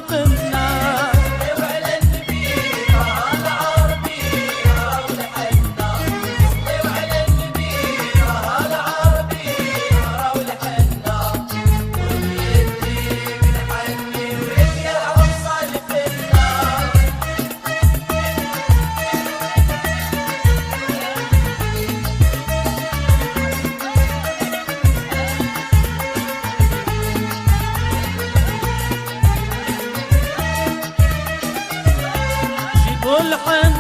خالق الناس. وعلى النبيها العربية ولحنا، وعلى النبيها العربية ولحنا، وبيدي بنحني ويا وصل فينا. جيبوا الحنة